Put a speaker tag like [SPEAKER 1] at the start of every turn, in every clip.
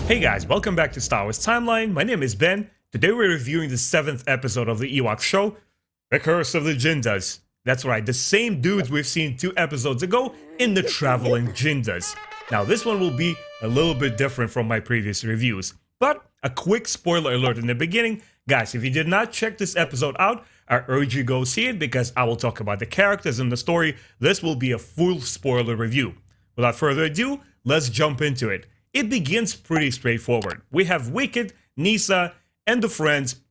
[SPEAKER 1] Hey guys, welcome back to Star Wars Timeline. My name is Ben. Today we're reviewing the 7th episode of the Ewoks show, The Curse of the Jindas. That's right, the same dudes we've seen 2 episodes ago in the Traveling Jindas. Now this one will be a little bit different from my previous reviews, but a quick spoiler alert in the beginning. Guys, if you did not check this episode out, I urge you go see it because I will talk about the characters and the story. This will be a full spoiler review. Without further ado, let's jump into it. It begins pretty straightforward. We have Wicket, Nisa, and the friends.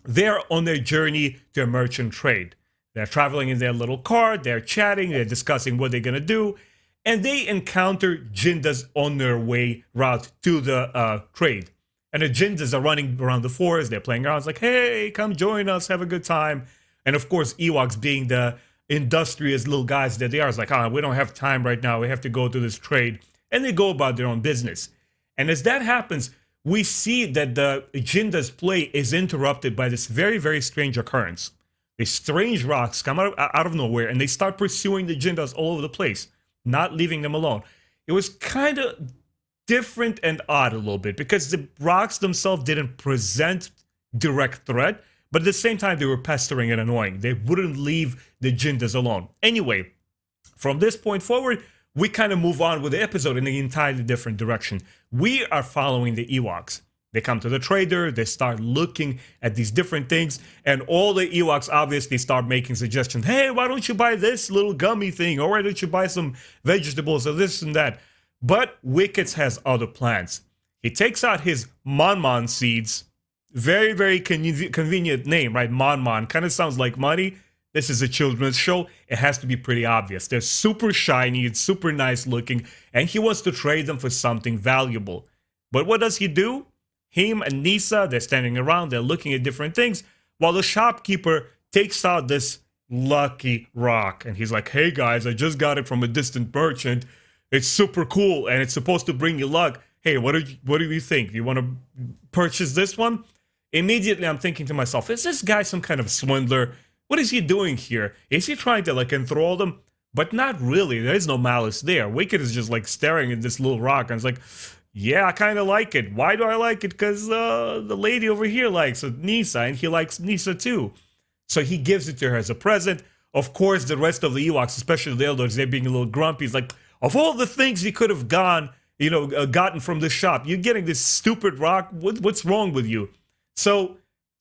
[SPEAKER 1] They're on their journey to a merchant trade. They're traveling in their little car, they're chatting, they're discussing what they're gonna do, and they encounter Jindas on their way route to the trade. And the Jindas are running around the forest, they're playing around, it's like, hey, come join us, have a good time. And of course, Ewoks being the industrious little guys that they are, it's like, we don't have time right now, we have to go to this trade. And they go about their own business. And as that happens, we see that the Jinda's play is interrupted by this very, very strange occurrence. These strange rocks come out of nowhere and they start pursuing the Jindas all over the place, not leaving them alone. It was kind of different and odd a little bit because the rocks themselves didn't present direct threat, but at the same time they were pestering and annoying. They wouldn't leave the Jindas alone. Anyway, from this point forward, we kind of move on with the episode in an entirely different direction. We are following the Ewoks. They come to the trader, they start looking at these different things, and all the Ewoks obviously start making suggestions. Hey, why don't you buy this little gummy thing? Or why don't you buy some vegetables or this and that? But Wickets has other plans. He takes out his Mon seeds. Very, very convenient name, right? Mon. Kind of sounds like money. This is a children's show. It has to be pretty obvious. They're super shiny, it's super nice looking, and he wants to trade them for something valuable. But what does he do? Him and Nisa, they're standing around, they're looking at different things, while the shopkeeper takes out this lucky rock. And he's like, hey guys, I just got it from a distant merchant. It's super cool, and it's supposed to bring you luck. Hey, what do you think? You want to purchase this one? Immediately, I'm thinking to myself, is this guy some kind of swindler? What is he doing here? Is he trying to enthrall them? But not really. There is no malice there. Wicked is just staring at this little rock and it's like, yeah, I kind of like it. Why do I like it? Because the lady over here likes it, Nisa, and he likes Nisa too. So he gives it to her as a present. Of course, the rest of the Ewoks, especially the elders, they're being a little grumpy. It's like, of all the things you could have gotten from the shop, you're getting this stupid rock. What's wrong with you?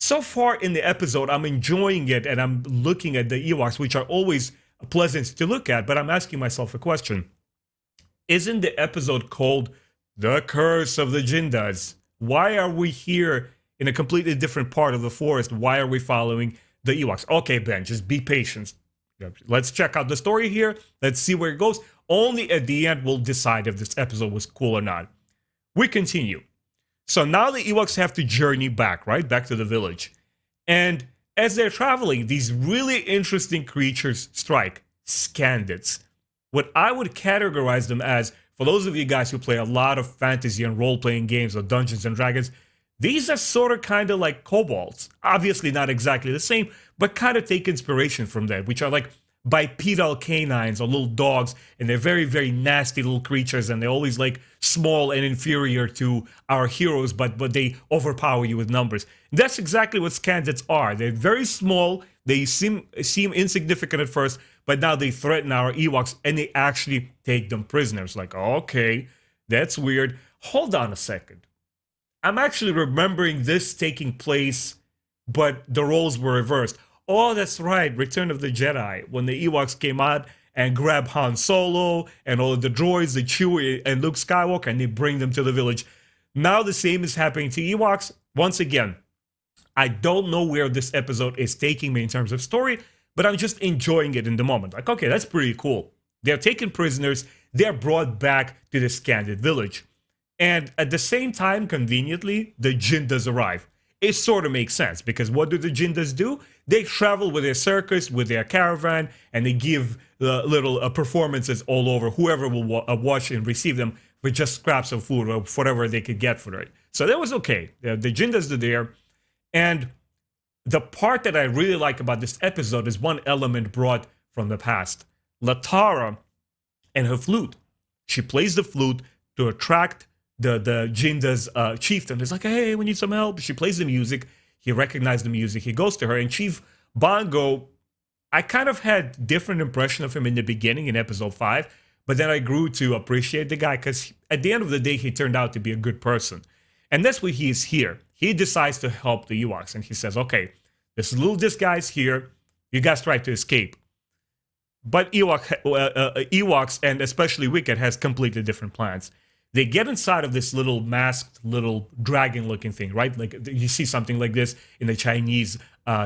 [SPEAKER 1] So far in the episode, I'm enjoying it and I'm looking at the Ewoks, which are always pleasant to look at, but I'm asking myself a question. Isn't the episode called The Curse of the Jindas? Why are we here in a completely different part of the forest? Why are we following the Ewoks? Okay, Ben, just be patient. Let's check out the story here. Let's see where it goes. Only at the end we'll decide if this episode was cool or not. We continue. So now the Ewoks have to journey back, right? Back to the village. And as they're traveling, these really interesting creatures strike. Scandits. What I would categorize them as, for those of you guys who play a lot of fantasy and role-playing games or Dungeons and Dragons, these are sort of kind of like kobolds. Obviously not exactly the same, but kind of take inspiration from that, which are like bipedal canines or little dogs, and they're very, very nasty little creatures, and they're always small and inferior to our heroes, but they overpower you with numbers. And that's exactly what Scandits are. They're very small, they seem insignificant at first, but now they threaten our Ewoks and they actually take them prisoners. Like, okay, that's weird. Hold on a second. I'm actually remembering this taking place, but the roles were reversed. Oh, that's right, Return of the Jedi, when the Ewoks came out and grab Han Solo and all of the droids, the Chewie and Luke Skywalker, and they bring them to the village. Now the same is happening to Ewoks. Once again, I don't know where this episode is taking me in terms of story, but I'm just enjoying it in the moment. Like, okay, that's pretty cool. They're taken prisoners, they're brought back to the Scandit village. And at the same time, conveniently, the Jindas arrive. It sort of makes sense, because what do the Jindas do? They travel with their circus, with their caravan, and they give little performances all over. Whoever will watch and receive them with just scraps of food or whatever they could get for it. So that was okay. The Jindas are there. And the part that I really like about this episode is one element brought from the past. Latara and her flute. She plays the flute to attract the Jindas chieftain is like, hey, we need some help. She plays the music. He recognized the music. He goes to her, and Chief Bongo, I kind of had different impression of him in the beginning in episode 5, but then I grew to appreciate the guy because at the end of the day, he turned out to be a good person. And that's why he is here. He decides to help the Ewoks, and he says, okay, this guy's here. You guys try to escape. But Ewoks, and especially Wicked, has completely different plans. They get inside of this little masked, little dragon-looking thing, right? Like you see something like this in the Chinese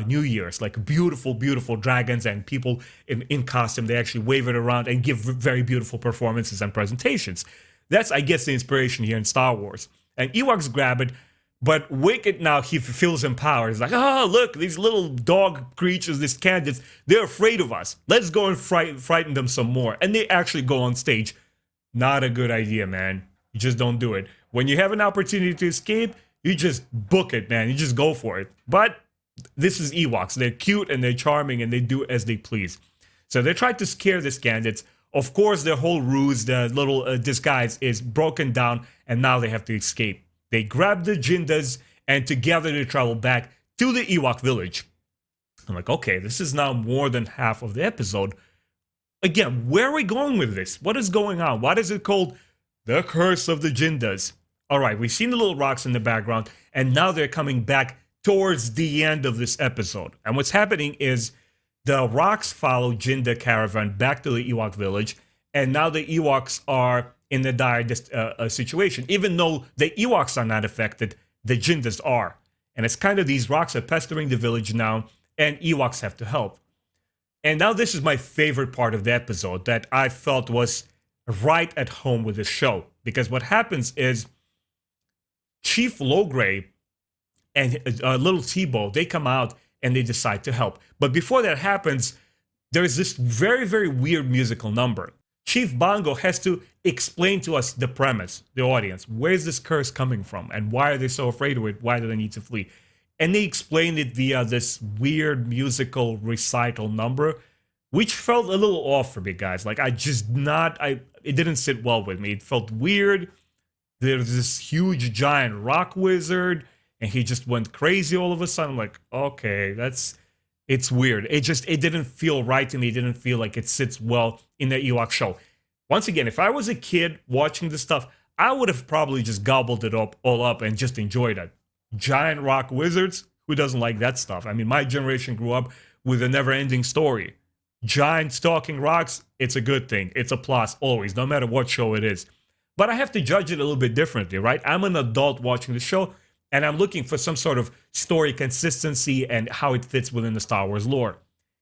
[SPEAKER 1] New Year's, like beautiful, beautiful dragons and people in costume. They actually wave it around and give very beautiful performances and presentations. That's, I guess, the inspiration here in Star Wars. And Ewoks grab it, but Wicked now, he feels empowered. He's like, oh, look, these little dog creatures, these Scandits, they're afraid of us. Let's go and frighten them some more. And they actually go on stage. Not a good idea, man. You just don't do it. When you have an opportunity to escape, you just book it, man. You just go for it. But this is Ewoks. They're cute and they're charming and they do as they please. So they try to scare the Scandits. Of course, their whole ruse, the little disguise, is broken down, and now they have to escape. They grab the Jindas, and together they travel back to the Ewok village. I'm like, okay, this is now more than half of the episode. Again, where are we going with this? What is going on? What is it called? The Curse of the Jindas. All right, we've seen the little rocks in the background, and now they're coming back towards the end of this episode. And what's happening is the rocks follow Jinda caravan back to the Ewok village, and now the Ewoks are in a dire situation. Even though the Ewoks are not affected, the Jindas are. And it's kind of these rocks are pestering the village now, and Ewoks have to help. And now this is my favorite part of the episode that I felt was right at home with the show. Because what happens is Chief Logray and Little Tebow, they come out and they decide to help. But before that happens, there's this very, very weird musical number. Chief Bongo has to explain to us the premise, the audience. Where's this curse coming from? And why are they so afraid of it? Why do they need to flee? And they explained it via this weird musical recital number, which felt a little off for me, guys. Like, it didn't sit well with me. It felt weird. There's this huge giant rock wizard, and he just went crazy all of a sudden. I'm like, okay, it's weird. It didn't feel right to me. It didn't feel like it sits well in the Ewok show. Once again, if I was a kid watching this stuff, I would have probably just gobbled it all up and just enjoyed it. Giant rock wizards? Who doesn't like that stuff? I mean, my generation grew up with a never-ending story. Giant stalking rocks, it's a good thing. It's a plus always, no matter what show it is. But I have to judge it a little bit differently, right? I'm an adult watching the show, and I'm looking for some sort of story consistency and how it fits within the Star Wars lore.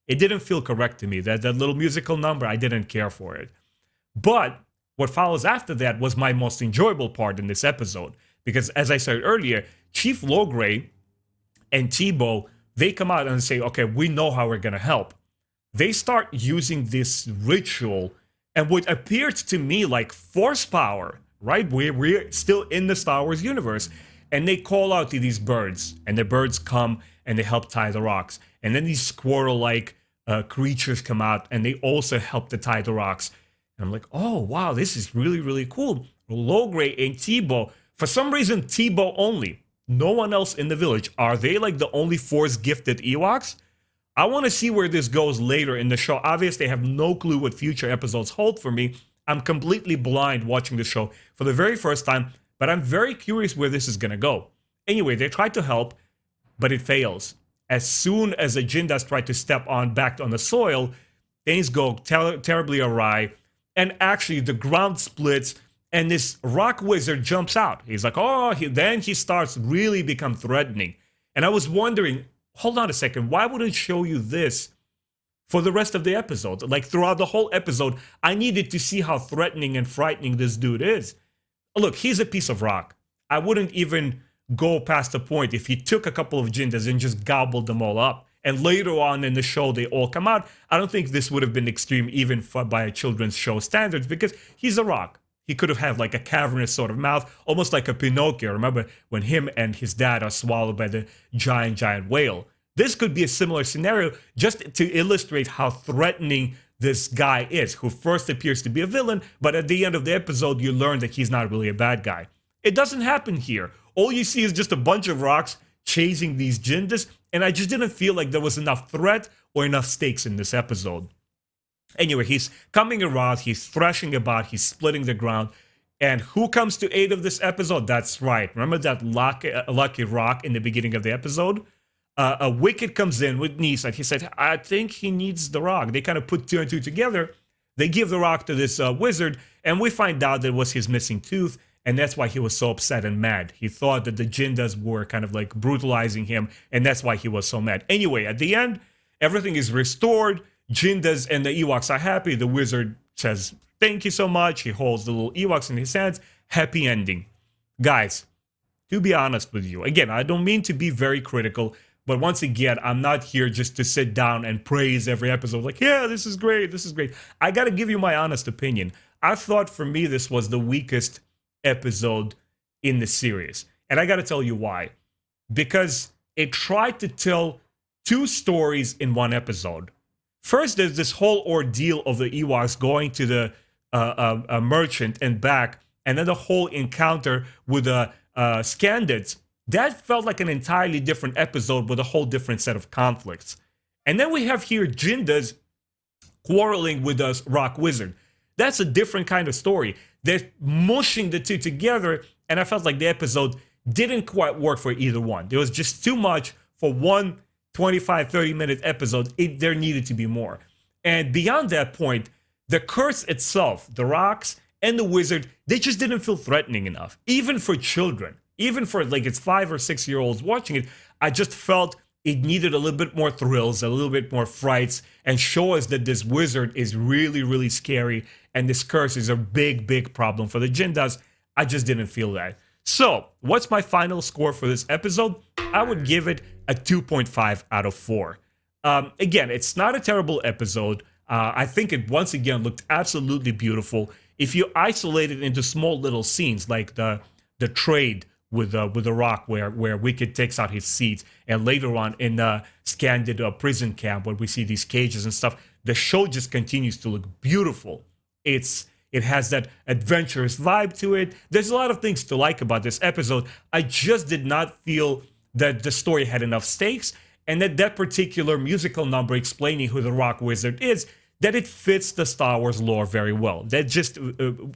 [SPEAKER 1] It didn't feel correct to me. That little musical number, I didn't care for it. But what follows after that was my most enjoyable part in this episode. Because as I said earlier, Chief Logray and Tebow, they come out and say, okay, we know how we're going to help. They start using this ritual and what appeared to me like force power, right? We're still in the Star Wars universe. And they call out to these birds, and the birds come and they help tie the rocks. And then these squirrel-like creatures come out, and they also help to tie the rocks. And I'm like, oh, wow, this is really, really cool. Logray and Tebow, for some reason, Tebow only. No one else in the village. Are they like the only Force-gifted Ewoks? I want to see where this goes later in the show. Obviously, I have no clue what future episodes hold for me. I'm completely blind watching the show for the very first time. But I'm very curious where this is going to go. Anyway, they try to help, but it fails. As soon as the Jindas try to step back on the soil, things go terribly awry. And actually, the ground splits, and this rock wizard jumps out. He's like, oh, then he starts really become threatening. And I was wondering, hold on a second, why would it show you this for the rest of the episode? Like, throughout the whole episode, I needed to see how threatening and frightening this dude is. Look, he's a piece of rock. I wouldn't even go past the point if he took a couple of Jindas and just gobbled them all up. And later on in the show, they all come out. I don't think this would have been extreme even by a children's show standards because he's a rock. He could have had like a cavernous sort of mouth, almost like a Pinocchio. Remember when him and his dad are swallowed by the giant whale? This could be a similar scenario just to illustrate how threatening this guy is, who first appears to be a villain, but at the end of the episode, you learn that he's not really a bad guy. It doesn't happen here. All you see is just a bunch of rocks chasing these Jindas, and I just didn't feel like there was enough threat or enough stakes in this episode. Anyway, he's coming around, he's thrashing about, he's splitting the ground. And who comes to aid of this episode? That's right. Remember that lucky rock in the beginning of the episode? A Wicked comes in with Nisa. He said, I think he needs the rock. They kind of put 2 and 2 together. They give the rock to this wizard, and we find out that it was his missing tooth, and that's why he was so upset and mad. He thought that the Jindas were kind of like brutalizing him, and that's why he was so mad. Anyway, at the end, everything is restored. Jindas and the Ewoks are happy. The wizard says, thank you so much. He holds the little Ewoks in his hands. Happy ending. Guys, to be honest with you, again, I don't mean to be very critical, but once again, I'm not here just to sit down and praise every episode. Like, yeah, this is great. This is great. I got to give you my honest opinion. I thought for me, this was the weakest episode in the series. And I got to tell you why. Because it tried to tell 2 stories in one episode. First, there's this whole ordeal of the Ewoks going to the a merchant and back, and then the whole encounter with the Scandits. That felt like an entirely different episode with a whole different set of conflicts. And then we have here Jindas quarreling with the rock wizard. That's a different kind of story. They're mushing the 2 together, and I felt like the episode didn't quite work for either one. There was just too much for one 25-30-minute episode. There needed to be more. And beyond that point, the curse itself, the rocks and the wizard, they just didn't feel threatening enough, even for children. Even for like it's 5 or 6 year olds watching it, I just felt it needed a little bit more thrills, a little bit more frights, and show us that this wizard is really, really scary, and this curse is a big, big problem for the Jindas. I just didn't feel that. So, what's my final score for this episode? I would give it a 2.5 out of 4. Again, it's not a terrible episode. I think it once again looked absolutely beautiful. If you isolate it into small little scenes, like the trade with the rock where Wicked takes out his seeds, and later on in the Scandit prison camp where we see these cages and stuff, the show just continues to look beautiful. It has that adventurous vibe to it. There's a lot of things to like about this episode. I just did not feel that the story had enough stakes, and that particular musical number explaining who the rock wizard is, that it fits the Star Wars lore very well. That just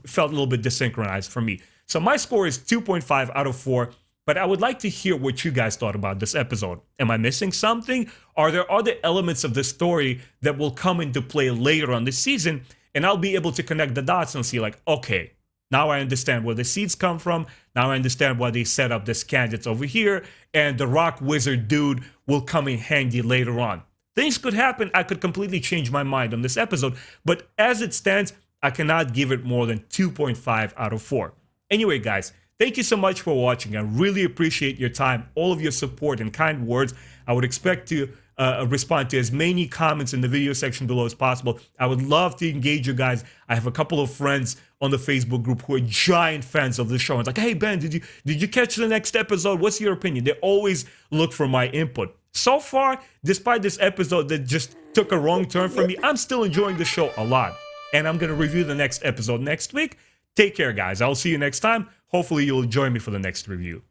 [SPEAKER 1] felt a little bit desynchronized for me. So my score is 2.5 out of 4, but I would like to hear what you guys thought about this episode. Am I missing something? Are there other elements of the story that will come into play later on this season, and I'll be able to connect the dots and see like, okay, now I understand where the seeds come from, now I understand why they set up the Scandits over here, and the rock wizard dude will come in handy later on. Things could happen. I could completely change my mind on this episode, but as it stands, I cannot give it more than 2.5 out of 4. Anyway, guys, thank you so much for watching. I really appreciate your time, all of your support and kind words. I would expect to respond to as many comments in the video section below as possible. I would love to engage you guys. I have a couple of friends on the Facebook group who are giant fans of the show. It's like, hey Ben, did you catch the next episode? What's your opinion? They always look for my input. So far, despite this episode that just took a wrong turn for me, I'm still enjoying the show a lot. And I'm going to review the next episode next week. Take care, guys. I'll see you next time. Hopefully, you'll join me for the next review.